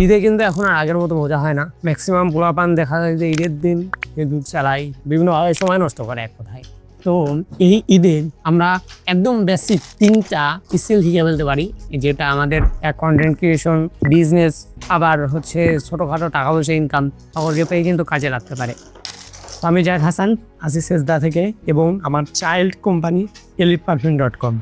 ঈদে কিন্তু এখন আর আগের মতো মজা হয় না। ম্যাক্সিমাম পোলাপান দেখা যায় যে ঈদের দিন দুধ চালাই বিভিন্ন সময় নষ্ট করে এক কথায়। তো এই ঈদে আমরা একদম বেসিক 3টা স্কিল শিখে ফেলতে পারি, যেটা আমাদের কন্টেন্ট ক্রিয়েশন, বিজনেস, আবার হচ্ছে ছোটোখাটো টাকা পয়সা ইনকাম সকলকে পেয়ে কিন্তু কাজে লাগতে পারে। তো আমি জাহিদ হাসান আছি সেজদা থেকে এবং আমার চাইল্ড কোম্পানি eliteperfume.com।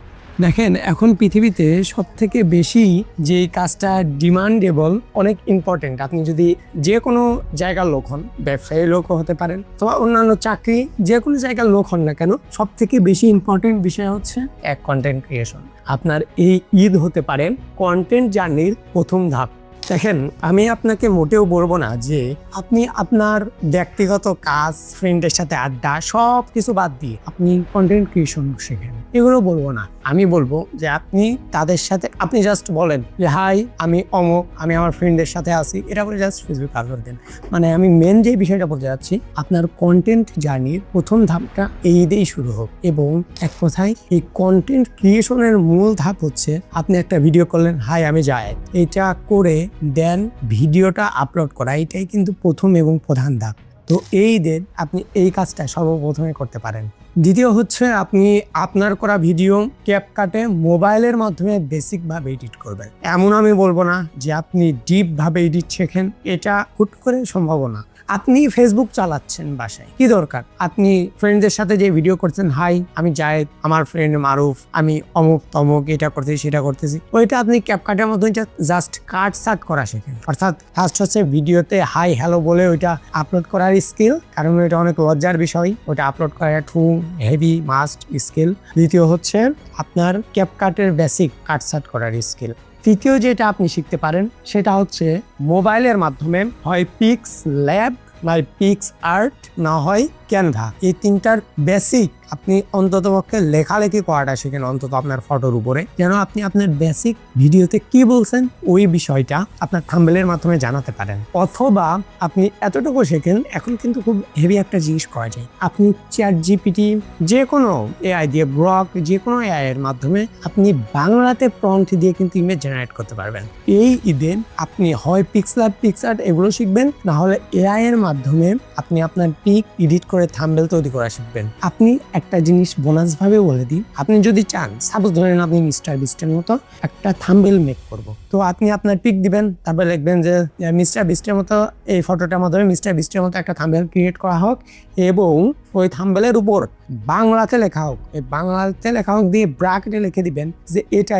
দেখেন, এখন পৃথিবীতে সব থেকে বেশি যে কাজটা ডিমান্ডেবল, অনেক ইম্পর্টেন্ট, আপনি যদি যে কোনো জায়গার লোক হন, ব্যবসায়ী লোকও হতে পারেন অথবা অন্যান্য চাকরি যে কোনো জায়গার লোক হন না কেন, সব থেকে বেশি ইম্পর্টেন্ট বিষয় হচ্ছে কন্টেন্ট ক্রিয়েশন। আপনার এই ঈদ হতে পারে কন্টেন্ট জার্নির প্রথম ধাপ। দেখেন, আমি আপনাকে মোটেও বলবো না যে আপনি আপনার ব্যক্তিগত কাজ, ফ্রেন্ডের সাথে আড্ডা সব কিছু বাদ দিয়ে আপনি কন্টেন্ট ক্রিয়েশন শেখেন, এগুলো বলবো না। আমি বলবো যে আপনি তাদের সাথে আপনি জাস্ট বলেন যে হাই, আমি অমুক, আমি আমার ফ্রেন্ডের সাথে আছি, এটা বলে জাস্ট ফেসবুক আপলোড দেন। মানে আমি মেন যে বিষয়টা বলতে যাচ্ছি, আপনার কন্টেন্ট জার্নির প্রথম ধাপটা এই ঈদেই শুরু হোক। এবং এক কথায় এই কন্টেন্ট ক্রিয়েশনের মূল ধাপ হচ্ছে আপনি একটা ভিডিও করলেন, হাই আমি জায়েদ, এটা করে দেন ভিডিওটা আপলোড করা, এটাই কিন্তু প্রথম এবং প্রধান ধাপ। তো এই দেন আপনি এই কাজটা সর্বপ্রথমে করতে পারেন। দ্বিতীয় হচ্ছে আপনি আপনার করা ভিডিও ক্যাপকাটে মোবাইলের মাধ্যমে বেসিকভাবে এডিট করবেন। এমন আমি বলবো না যে আপনি ডিপভাবে এডিট শেখেন, এটা হুট করে সম্ভব না। আপনি ফেসবুক চালাচ্ছেন বাসায়, কি দরকার? আপনি ফ্রেন্ডদের সাথে যে ভিডিও করছেন, হাই আমি জায়েদ, আমার ফ্রেন্ড মারুফ, আমি অমুক তমুক, এটা করতেছি সেটা করতেছি, ওইটা আপনি ক্যাপকাটের মাধ্যমে জাস্ট কাট সাট করা শেখেন। অর্থাৎ ফার্স্ট হচ্ছে ভিডিওতে হাই হ্যালো বলে ওইটা আপলোড করার স্কিল, কারণ এটা অনেক লজ্জার বিষয়, ওটা আপলোড করা টু হেভি মাস্ট স্কিল। দ্বিতীয় হচ্ছে আপনার ক্যাপকাটের বেসিক কাট সাট করার স্কিল। তৃতীয় যেটা আপনি শিখতে পারেন সেটা হচ্ছে মোবাইলের মাধ্যমে হয় পিক্স ল্যাব, নয় পিক্স আর্ট, না হয় ক্যানভা। এই তিনটার বেসিক আপনি অন্ততপক্ষে লেখালেখি করাটা শিখেন, অন্তত আপনার ফটোর উপরে, যেন আপনি আপনার বেসিক ভিডিওতে কি বলছেন ওই বিষয়টা আপনার থাম্বনেলের মাধ্যমে জানাতে পারেন। অথবা আপনি এতটুকু শেখেন, এখন কিন্তু খুব হেভি একটা জিনিস করা যায়, আপনি চ্যাট জিপিটি, যে কোনো এআই দিয়ে, গ্রক, যে কোনো এআই এর মাধ্যমে আপনি বাংলাতে প্রম্পট দিয়ে কিন্তু ইমেজ জেনারেট করতে পারবেন। এই ঈদে আপনি হয় পিক্সেল, পিক্সআর্ট এগুলো শিখবেন, না হলে এআই এর মাধ্যমে আপনি আপনার পিক এডিট করে থাম্বনেল তৈরি করা শিখবেন। আপনি একটা জিনিস বোনাস ভাবে বলে দিই, আপনি যদি চান, সাপোজ ধরেন আপনি মিস্টার বিস্টের মতো একটা থাম্বনেল মেক করব, তো আপনি আপনার পিক দিবেন, তারপরে লিখবেন যে মিস্টার বিস্টের মতো এই ফটোটার মাধ্যমে মিস্টার বিস্টের মতো একটা থাম্বনেল ক্রিয়েট করা হোক এবং ওই থাম্বনেলের উপর বাংলাতে লেখা হোক, এই বাংলাতে লেখা হোক দিয়ে ব্র্যাকেটে লিখে দিবেন যে এটা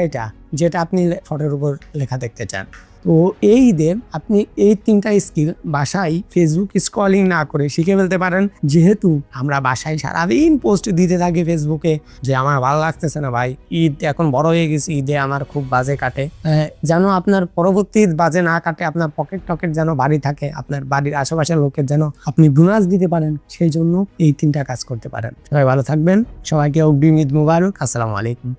যেটা আপনি ফটোর উপর লেখা দেখতে চান। তো এই ঈদে আপনি এই তিনটা স্কিল বাসায় ফেসবুক স্ক্রলিং না করে শিখে ফেলতে পারেন। যেহেতু আমরা বাসায় সারাদিন পোস্ট দিতে থাকি ফেসবুকে যে আমার ভালো লাগতেছে না ভাই, ঈদ এখন বড় হয়ে গেছে, ঈদে আমার খুব বাজে কাটে, যেন আপনার পরবর্তী ঈদ বাজে না কাটে, আপনার পকেট যেন বাড়ি থাকে, আপনার বাড়ির আশেপাশের লোকের যেন আপনি বোনাস দিতে পারেন, সেই জন্য এই তিনটা কাজ করতে পারেন। সবাই ভালো থাকবেন, সবাইকে অগ্রিম ঈদ মুবারক। আসসালামু আলাইকুম।